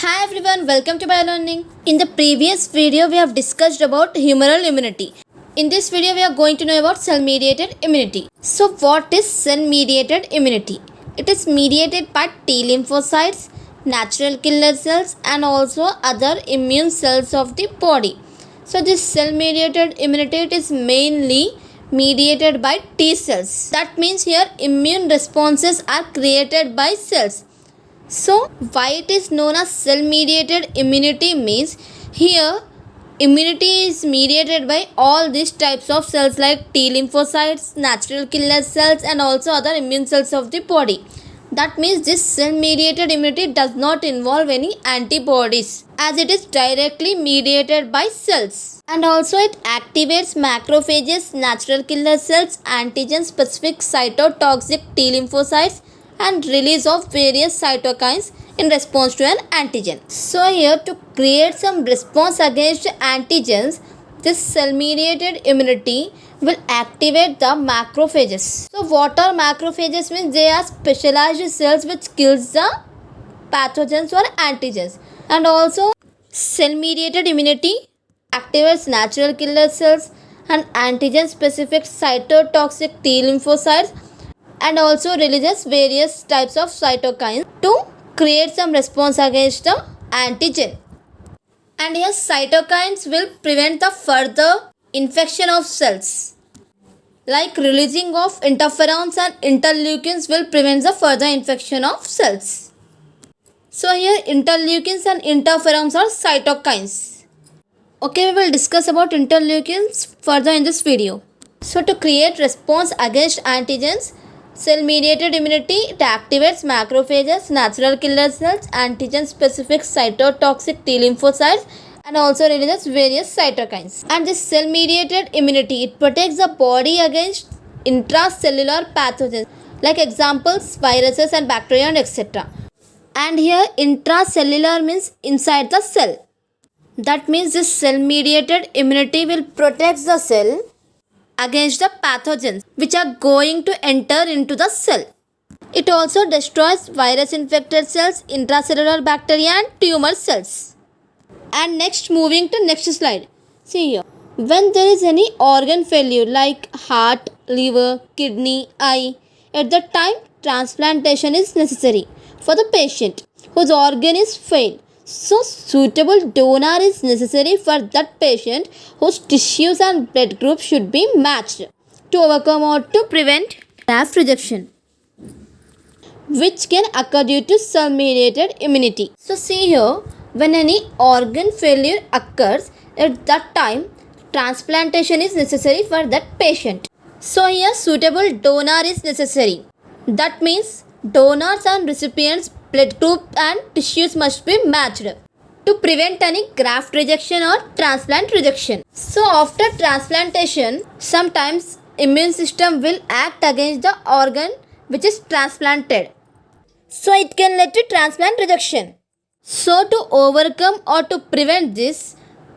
Hi everyone, welcome to BioLearning. In the previous video, we have discussed about humoral immunity. In this video, we are going to know about cell-mediated immunity. So what is cell-mediated immunity? It is mediated by T lymphocytes, natural killer cells and also other immune cells of the body. So this cell-mediated immunity is mainly mediated by T cells. That means here immune responses are created by cells. So why it is known as cell mediated immunity means here immunity is mediated by all these types of cells like T lymphocytes, natural killer cells and also other immune cells of the body. That means this cell mediated immunity does not involve any antibodies as it is directly mediated by cells. And also it activates macrophages, natural killer cells, antigen specific cytotoxic T lymphocytes and release of various cytokines in response to an antigen. So here to create some response against antigens, this cell-mediated immunity will activate the macrophages. So what are macrophages means? They are specialized cells which kills the pathogens or antigens. And also cell-mediated immunity activates natural killer cells and antigen-specific cytotoxic T lymphocytes and also releases various types of cytokines to create some response against the antigen. And here cytokines will prevent the further infection of cells. Like releasing of interferons and interleukins will prevent the further infection of cells. So here interleukins and interferons are cytokines. Okay, we will discuss about interleukins further in this video. So to create response against antigens, cell-mediated immunity, it activates macrophages, natural killer cells, antigen-specific cytotoxic T lymphocytes and also releases various cytokines. And this cell-mediated immunity, it protects the body against intracellular pathogens like examples, viruses and bacteria and etc. And here intracellular means inside the cell. That means this cell-mediated immunity will protect the cell against the pathogens which are going to enter into the cell. It also destroys virus infected cells, intracellular bacteria and tumor cells. And next, moving to next slide. See here, when there is any organ failure like heart, liver, kidney, eye, at that time transplantation is necessary for the patient whose organ is failed. So suitable donor is necessary for that patient whose tissues and blood groups should be matched to overcome or to prevent graft rejection, which can occur due to cell-mediated immunity. So see here, when any organ failure occurs, at that time transplantation is necessary for that patient. So here suitable donor is necessary. That means donors and recipients blood group and tissues must be matched to prevent any graft rejection or transplant rejection. So after transplantation, sometimes immune system will act against the organ which is transplanted. So it can lead to transplant rejection. So to overcome or to prevent this,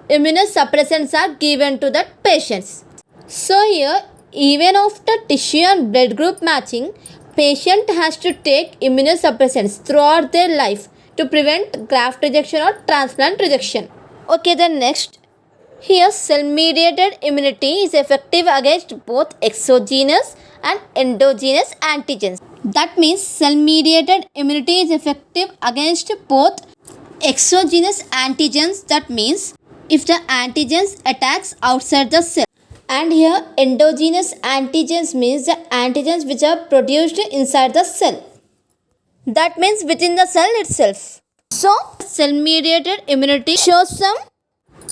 immunosuppressants are given to the patients. So here, even after tissue and blood group matching, patient has to take immunosuppressants throughout their life to prevent graft rejection or transplant rejection. Okay, then next. Here cell-mediated immunity is effective against both exogenous and endogenous antigens. That means cell-mediated immunity is effective against both exogenous antigens. That means if the antigens attacks outside the cell. And here endogenous antigens means the antigens which are produced inside the cell. That means within the cell itself. So cell-mediated immunity shows some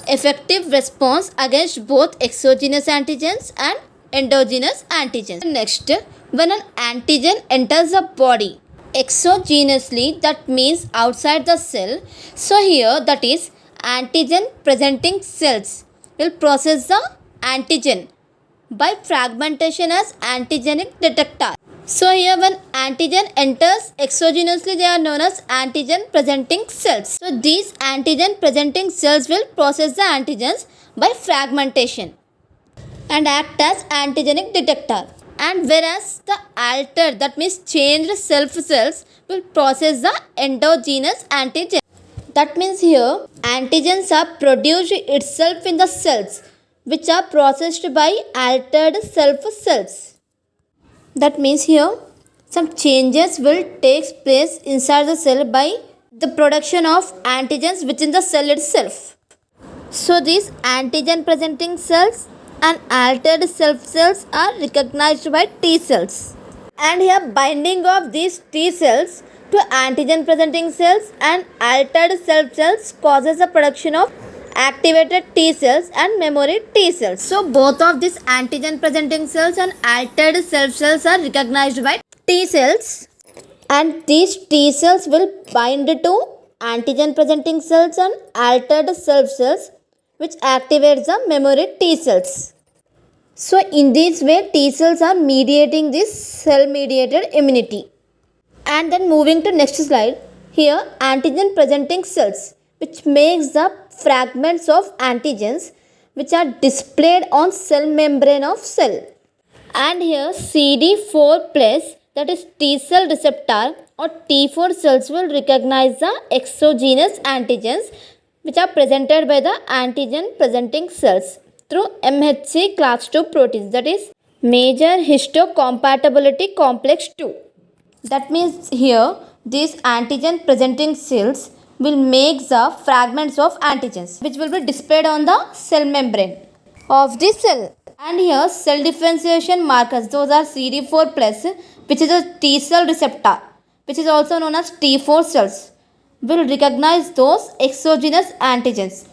effective response against both exogenous antigens and endogenous antigens. Next, when an antigen enters the body exogenously, that means outside the cell. So here that is antigen presenting cells will process the antigen by fragmentation as antigenic detector. So here when antigen enters exogenously, they are known as antigen presenting cells. So these antigen presenting cells will process the antigens by fragmentation and act as antigenic detector. And whereas the altered, that means changed self cells will process the endogenous antigen. That means here antigens are produced itself in the cells which are processed by altered self cells. That means here some changes will take place inside the cell by the production of antigens within the cell itself. So these antigen presenting cells and altered self cells are recognized by T cells. And here binding of these T cells to antigen presenting cells and altered self cells causes the production of activated T cells and memory T cells. So both of these antigen presenting cells and altered self cells are recognized by T cells, and these T cells will bind to antigen presenting cells and altered self cells which activates the memory T cells. So in this way T cells are mediating this cell mediated immunity. And then moving to next slide, here antigen presenting cells which makes the fragments of antigens which are displayed on cell membrane of cell. And here CD4 plus, that is T cell receptor or T4 cells will recognize the exogenous antigens which are presented by the antigen presenting cells through MHC class II proteins, that is major histocompatibility complex 2. That means here these antigen presenting cells will make the fragments of antigens which will be displayed on the cell membrane of the cell. And here cell differentiation markers, those are CD4 plus, which is a T cell receptor which is also known as T4 cells, will recognize those exogenous antigens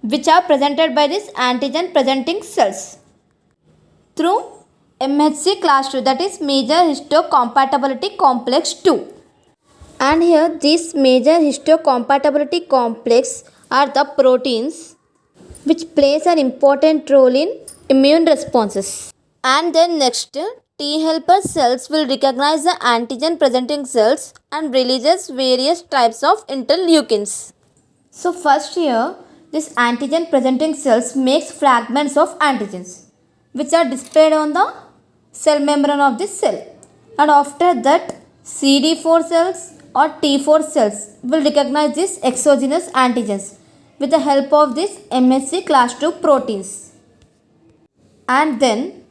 which are presented by this antigen presenting cells through MHC class II, that is major histocompatibility complex 2. And here these major histocompatibility complex are the proteins which plays an important role in immune responses. And then next, T helper cells will recognize the antigen presenting cells and releases various types of interleukins. So first here this antigen presenting cells makes fragments of antigens which are displayed on the cell membrane of this cell, and after that CD4 cells or T4 cells will recognize these exogenous antigens with the help of these MHC class II proteins. And then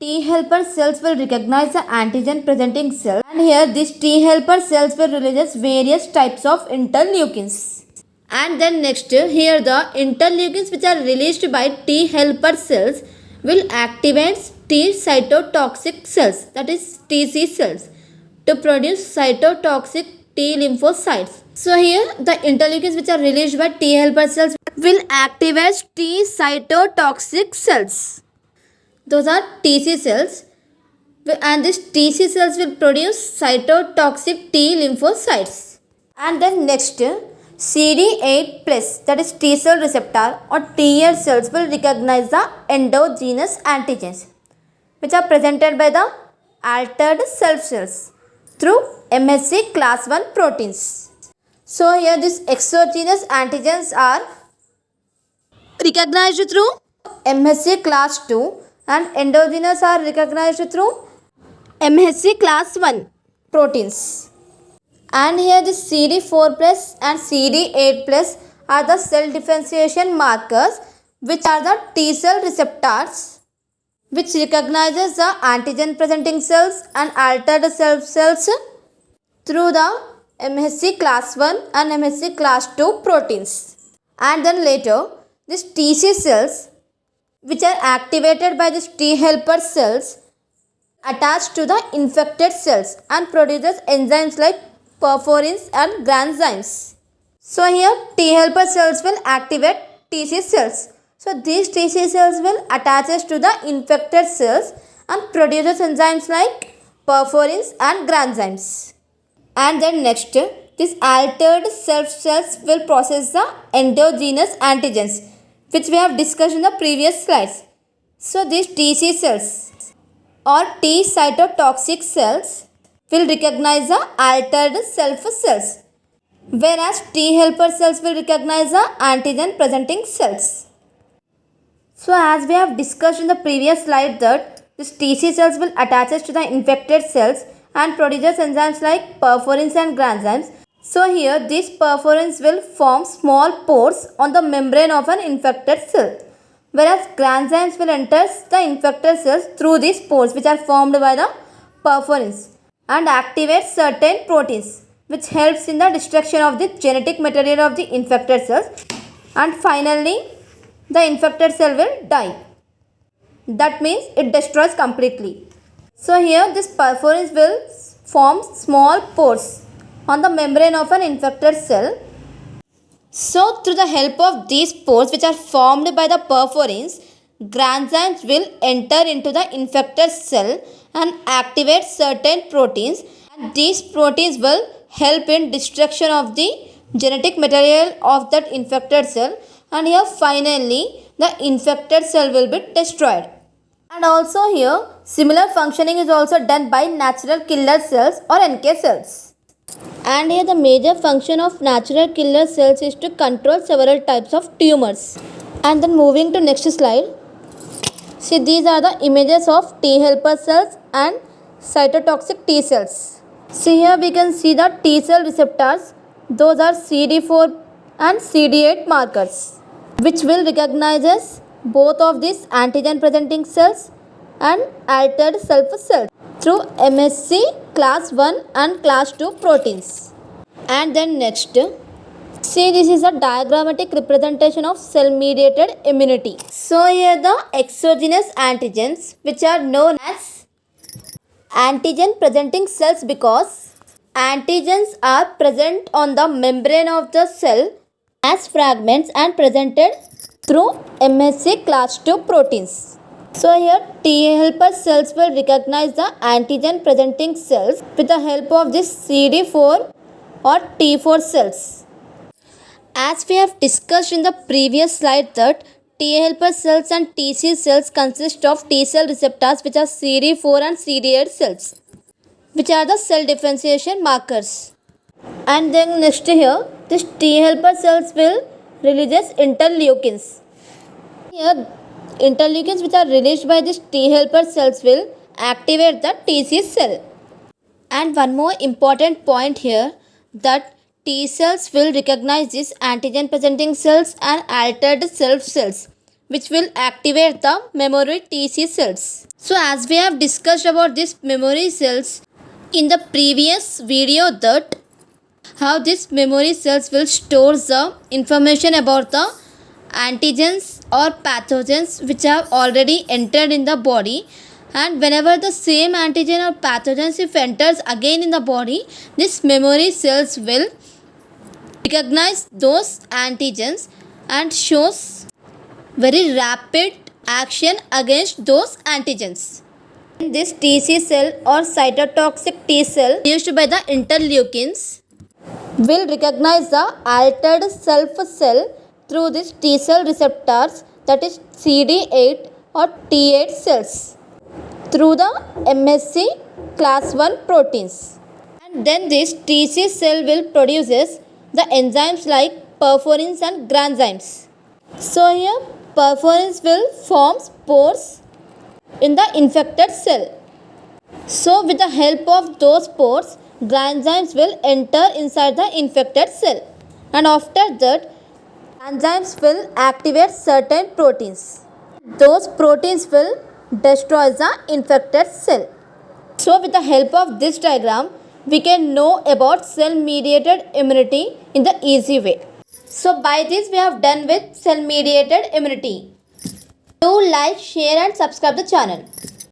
T helper cells will recognize the antigen presenting cells, and here these T helper cells will release various types of interleukins. And then next, here the interleukins which are released by T helper cells will activate T cytotoxic cells, that is TC cells, to produce cytotoxic T lymphocytes. So here the interleukins which are released by T helper cells will activate T cytotoxic cells. Those are TC cells, and these TC cells will produce cytotoxic T lymphocytes. And then next, CD8 plus, that is T cell receptor or TL cells will recognize the endogenous antigens which are presented by the altered self cells through MHC class I proteins. So here these exogenous antigens are recognized through MHC class II and endogenous are recognized through MHC class I proteins. And here the CD4 plus and CD8 plus are the cell differentiation markers which are the T cell receptors which recognizes the antigen presenting cells and altered self cells through the MHC class I and MHC class II proteins. And then later these TC cells which are activated by these T helper cells attached to the infected cells and produces enzymes like perforins and granzymes. So here T helper cells will activate TC cells. So these TC cells will attach to the infected cells and produces enzymes like perforins and granzymes. And then next, these altered self cells will process the endogenous antigens which we have discussed in the previous slides. So these TC cells or T cytotoxic cells will recognize the altered self cells, whereas T helper cells will recognize the antigen presenting cells. So as we have discussed in the previous slide that these TC cells will attach to the infected cells and produces enzymes like perforins and granzymes, So here these perforins will form small pores on the membrane of an infected cell, whereas granzymes will enter the infected cells through these pores which are formed by the perforins and activate certain proteins which helps in the destruction of the genetic material of the infected cells, and finally the infected cell will die. That means it destroys completely. So here this perforins will form small pores on the membrane of an infected cell. So through the help of these pores which are formed by the perforins, granzymes will enter into the infected cell and activate certain proteins, and these proteins will help in destruction of the genetic material of that infected cell, and here finally the infected cell will be destroyed. And also here similar functioning is also done by natural killer cells or NK cells. And here the major function of natural killer cells is to control several types of tumors. And then moving to next slide. See, these are the images of T helper cells and cytotoxic T cells. See, here we can see the T cell receptors. Those are CD4 and CD8 markers, which will recognize both of these antigen presenting cells and altered self cells through MSC class 1 and class 2 proteins. And then next, see, this is a diagrammatic representation of cell mediated immunity. So here the exogenous antigens, which are known as antigen presenting cells because antigens are present on the membrane of the cell as fragments and presented through MSC class 2 proteins. So here T helper cells will recognize the antigen presenting cells with the help of this CD4 or T4 cells. As we have discussed in the previous slide that T helper cells and TC cells consist of T cell receptors which are CD4 and CD8 cells, which are the cell differentiation markers. And then next here, this T helper cells will release interleukins. Here interleukins which are released by these T helper cells will activate the TC cell. And one more important point here, that T cells will recognize these antigen presenting cells and altered self cells, which will activate the memory TC cells. So as we have discussed about these memory cells in the previous video, that how these memory cells will store the information about the antigens or pathogens which have already entered in the body, and whenever the same antigen or pathogens if enters again in the body, these memory cells will recognize those antigens and shows very rapid action against those antigens. This TC cell or cytotoxic T cell used by the interleukins will recognize the altered self cell through this T cell receptors, that is CD8 or T8 cells, through the MSC class 1 proteins. And then this TC cell will produces the enzymes like perforins and granzymes. So here perforins will form pores in the infected cell. So with the help of those pores, granzymes will enter inside the infected cell, and after that enzymes will activate certain proteins. Those proteins will destroy the infected cell. So with the help of this diagram, we can know about cell mediated immunity in the easy way. So by this we have done with cell mediated immunity. Do like, share and subscribe the channel.